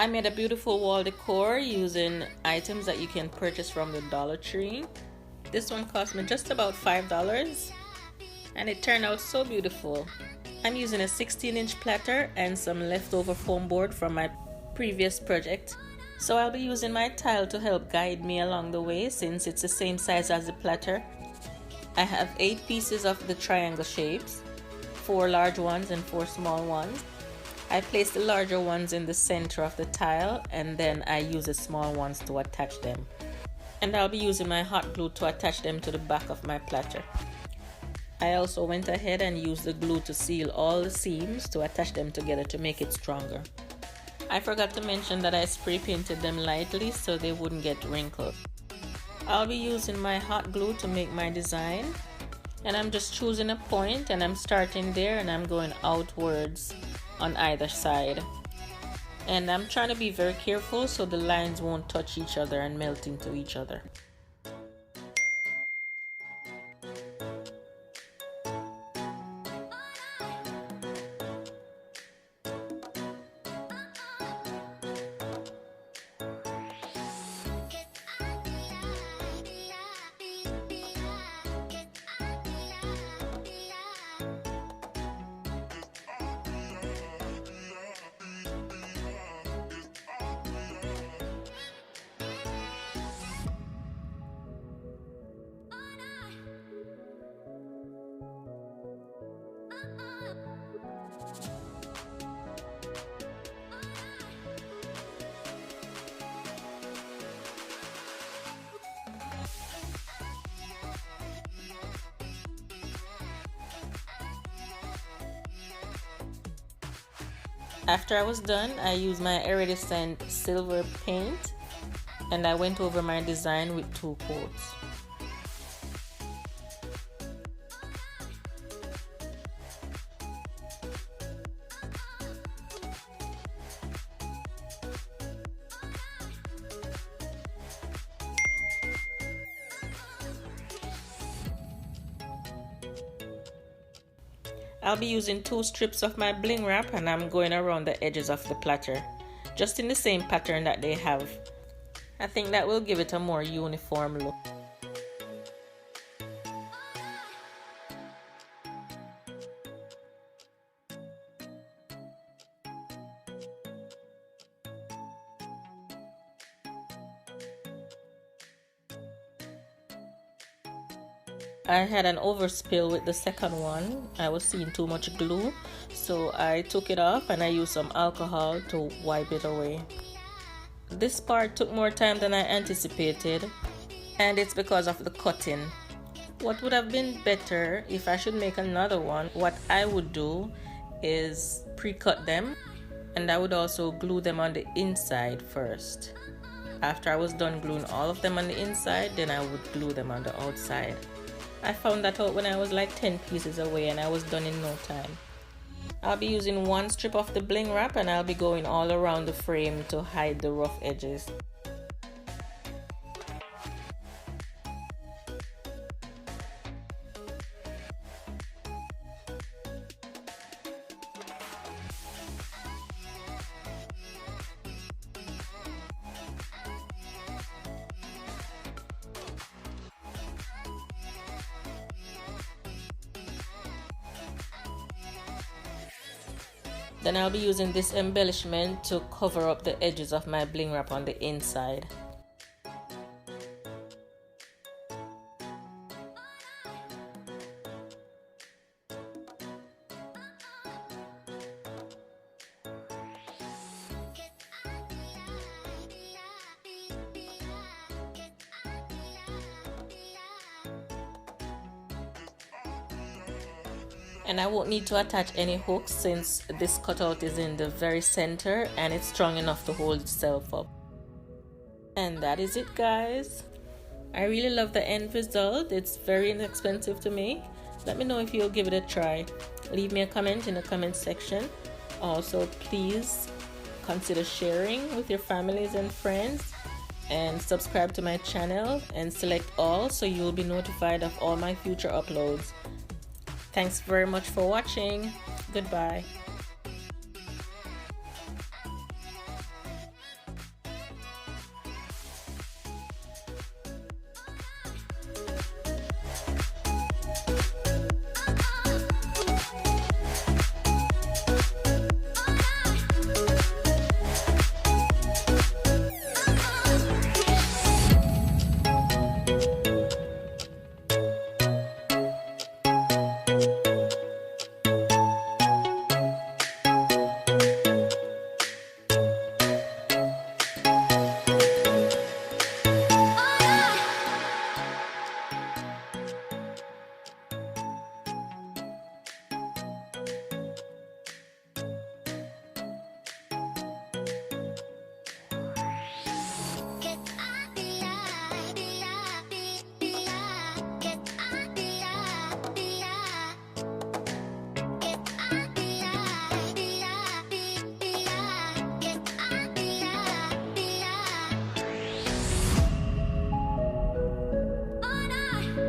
I made a beautiful wall decor using items that you can purchase from the Dollar Tree. This one cost me just about $5 and it turned out so beautiful. I'm using a 16-inch platter and some leftover foam board from my previous project. So I'll be using my tile to help guide me along the way since it's the same size as the platter. I have 8 pieces of the triangle shapes, 4 large ones and 4 small ones. I place the larger ones in the center of the tile and then I use the small ones to attach them. And I'll be using my hot glue to attach them to the back of my platter. I also went ahead and used the glue to seal all the seams to attach them together to make it stronger. I forgot to mention that I spray painted them lightly so they wouldn't get wrinkled. I'll be using my hot glue to make my design. And I'm just choosing a point and I'm starting there and I'm going outwards on either side. And I'm trying to be very careful so the lines won't touch each other and melt into each other. After I was done, I used my iridescent silver paint and I went over my design with 2 coats. I'll be using 2 strips of my bling wrap and I'm going around the edges of the platter, just in the same pattern that they have. I think that will give it a more uniform look. I had an overspill with the second one. I was seeing too much glue, so I took it off and I used some alcohol to wipe it away. This part took more time than I anticipated, and it's because of the cutting. What would have been better if I should make another one, what I would do is pre-cut them, and I would also glue them on the inside first. After I was done gluing all of them on the inside, then I would glue them on the outside. I found that out when I was like 10 pieces away and I was done in no time. I'll be using 1 strip of the bling wrap and I'll be going all around the frame to hide the rough edges. Then I'll be using this embellishment to cover up the edges of my bling wrap on the inside. And I won't need to attach any hooks since this cutout is in the very center and it's strong enough to hold itself up. And that is it, guys. I really love the end result. It's very inexpensive to make. Let me know if you'll give it a try. Leave me a comment in the comment section. Also, please consider sharing with your families and friends, and subscribe to my channel and select all so you'll be notified of all my future uploads. Thanks very much for watching. Goodbye.